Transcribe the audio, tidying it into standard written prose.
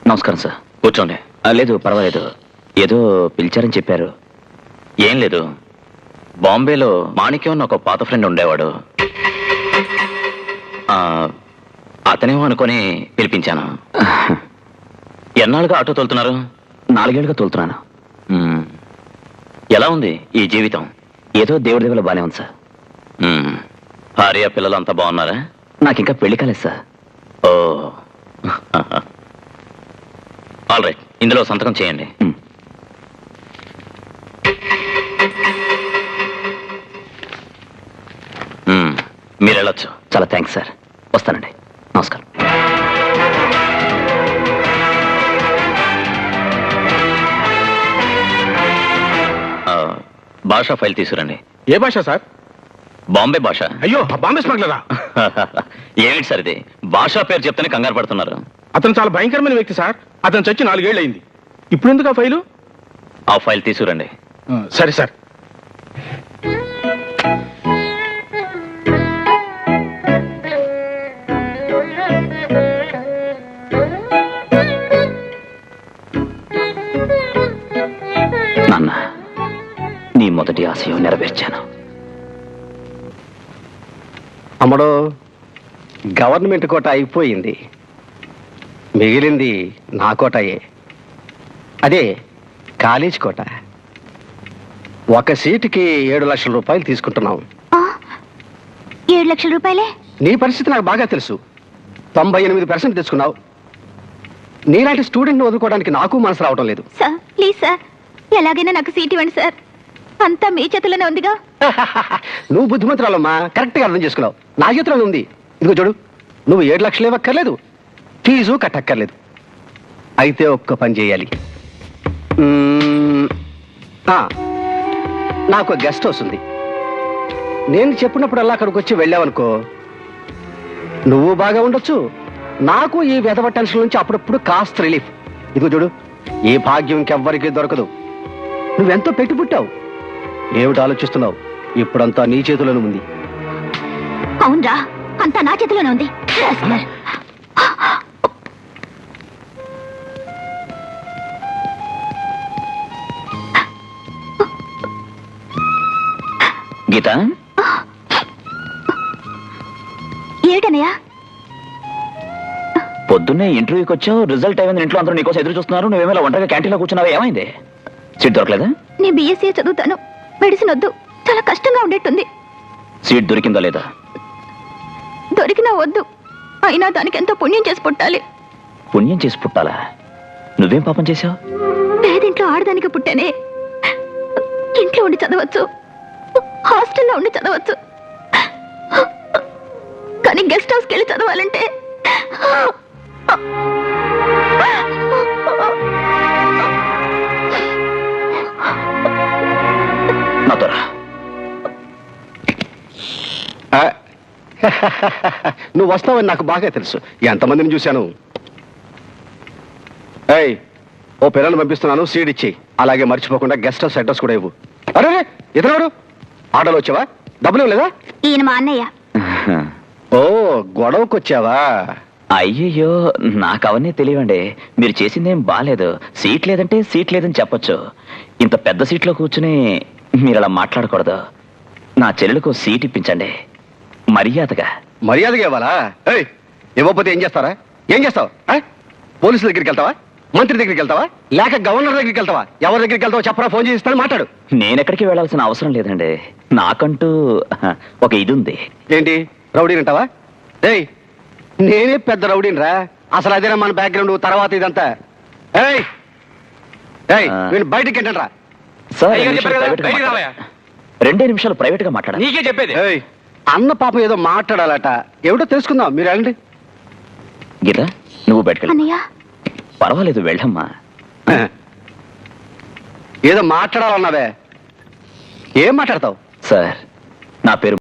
నమస్కారం సార్. కూర్చోండి. లేదు పర్వాలేదు, ఏదో పిలిచారని చెప్పారు. ఏం లేదు, బాంబేలో మాణిక్యం అని ఒక పాత ఫ్రెండ్ ఉండేవాడు. అతనేమో అనుకొని పిలిపించాను. ఎన్నాళ్ళుగా ఆటో తోలుతున్నారు? 4 ఏళ్ళుగా తోలుతున్నాను. ఎలా ఉంది ఈ జీవితం? ఏదో దేవుడి దేవుల బాగానే ఉంది సార్. భార్య పిల్లలు అంతా బాగున్నారా? నాకు ఇంకా పెళ్లి కాలేదు సార్. ఓ ఆల్ రైట్, ఇందులో సంతకం చేయండి. మీరు వెళ్ళొచ్చు. చాలా థ్యాంక్స్ సార్. వస్తానండి. నమస్కారం. భాషా ఫైల్ తీసుకురండి. ఏ భాష సార్? బాంబే భాష. అయ్యో, బాంబే స్మగ్లరా? ఏమిటి సార్ ఇది? భాషా పేరు చెప్తేనే కంగారు పడుతున్నారు. అతను చాలా భయంకరమైన వ్యక్తి సార్. అతను చచ్చి 4 ఏళ్ళు అయింది. ఇప్పుడు ఎందుకు ఆ ఫైలు? ఆ ఫైల్ తీసుకురండి. సరే సార్. నాన్న, నీ మొదటి ఆశయం నెరవేర్చాను. అమ్మడో, గవర్నమెంట్ కోట అయిపోయింది. మిగిలింది నా కోటయే. అదే కాలేజ్ కోట. ఒక సీటుకి 7 లక్షల రూపాయలు తీసుకుంటున్నాం. 7 లక్షల రూపాయలే? నీ పరిస్థితి నాకు బాగా తెలుసు. 98% తెచ్చుకున్నావు. నీలాంటి స్టూడెంట్ని వదులుకోవడానికి నాకు మనసు రావడం లేదు. సార్ ప్లీజ్ సార్, ఎలాగైనా నాకు సీట్ ఇవ్వండి సార్. అంతా మీ చేతుల్లోనే ఉందిగా. నువ్వు బుద్ధిమంతురాలమ్మా, కరెక్ట్గా అర్థం చేసుకున్నావు. నా చేతిలోనే ఉంది. ఇదిగో చూడు, నువ్వు 7 లక్షలు ఇవ్వక్కర్లేదు, ఫీజు కట్టక్కర్లేదు. అయితే ఒక్క పని చేయాలి. నాకు గెస్ట్ హౌస్ ఉంది. నేను చెప్పినప్పుడల్లా అక్కడికి వచ్చి వెళ్ళావనుకో, నువ్వు బాగా ఉండొచ్చు, నాకు ఈ వెధవ టెన్షన్ నుంచి అప్పుడప్పుడు కాస్త రిలీఫ్. ఇదిగో చూడు, ఈ భాగ్యం ఇంకెవ్వరికీ దొరకదు. నువ్వెంతో పెట్టి పుట్టావు. ఏమిటి ఆలోచిస్తున్నావు? ఇప్పుడంతా నీ చేతిలోనే ఉంది. అవునరా, అంతా నా చేతిలోనే ఉంది. గీత, ఏమిటనయ్యా? పొద్దున్నే ఇంటర్వ్యూకి వచ్చావు, రిజల్ట్ అయింది, ఇంట్లో అందరూ నీకోసం ఎదురు చూస్తున్నారు, నువ్వేమైనా ఒంటరిగా క్యాంటీన్లో కూర్చున్నావా? ఏమైంది? సీట్ దొరకలేదా? నేను బీఎస్సీ చదువుతాను, మెడిసిన్ వద్దు. చాలా కష్టంగా ఉండేట్టుంది. సీట్ దొరికిందా లేదా? దొరికినా వద్దు, అయినా దానికి ఎంతో పుణ్యం చేసి పుట్టాలి. పుణ్యం చేసి పుట్టాలా? నువ్వేం పాపం చేశావు? పేదింట్లో ఆడదానికి పుట్టానే. ఇంట్లో ఉండి చదవచ్చు, హాస్టల్లో ఉండి చదవచ్చు, కానీ గెస్ట్ హౌస్కి వెళ్ళి చదవాలంటే నాతో రా. నువ్వు వస్తావని నాకు బాగా తెలుసు. ఎంతమందిని చూశాను. ఏయ్, ఓ పిల్లల్ని పంపిస్తున్నాను, సీడ్ ఇచ్చి. అలాగే మర్చిపోకుండా గెస్ట్ హౌస్ అడ్రస్ కూడా ఇవ్వు. అరే, ఇతరుడు ఆటోలో వచ్చావా? డబ్బులు ఇవ్వలేదా? ఈయన మా అన్నయ్య. ఓ, గొడవకు వచ్చావా? అయ్యయ్యో, నాకు అవన్నీ తెలియండి. మీరు చేసిందేం బాలేదు. సీట్ లేదంటే సీట్ లేదని చెప్పొచ్చు. ఇంత పెద్ద సీట్లో కూర్చుని మీరు అలా మాట్లాడకూడదు. నా చెల్లెలకు సీట్ ఇప్పించండి, మర్యాదగా. మర్యాదగా ఇవ్వాలా? ఏయ్, ఇవ్వకపోతే ఏం చేస్తారా? ఏం చేస్తావు? పోలీసుల దగ్గరికి వెళ్తావా? మంత్రి దగ్గరికి వెళ్తావా? లేక గవర్నర్ దగ్గరికి వెళ్తావా? ఎవరి దగ్గరికి వెళ్తావో చెప్పరా, ఫోన్ చేసి ఇస్తాను, మాట్లాడు. నేనెక్కడికి వెళ్ళాల్సిన అవసరం లేదండి. నాకంటూ ఒక ఇది ఉంది. ఏంటి, రౌడీని అంటావా? ఏయ్, నేనే పెద్ద రౌడీని రా. అసలు అదేనా మన బ్యాక్గ్రౌండ్, తర్వాత ఇదంతా. ఏయ్ ఏయ్, నేను బయటికి ఏంటంట్రా? సార్, 2 నిమిషాలు ప్రైవేట్ గా మాట్లాడాలి. నీకే చెప్పేది. ఏయ్, అన్న పాపం ఏదో మాట్లాడాలట, ఏమిటో తెలుసుకుందాం. మీరు వెళ్ళండి. గీత, నువ్వు బయటకెళ్ళి. అన్నయ్య పర్వాలేదు, వెళ్ళమ్మా. ఏదో మాట్లాడాలన్నావే, ఏం మాట్లాడతావు? సార్, నా పేరు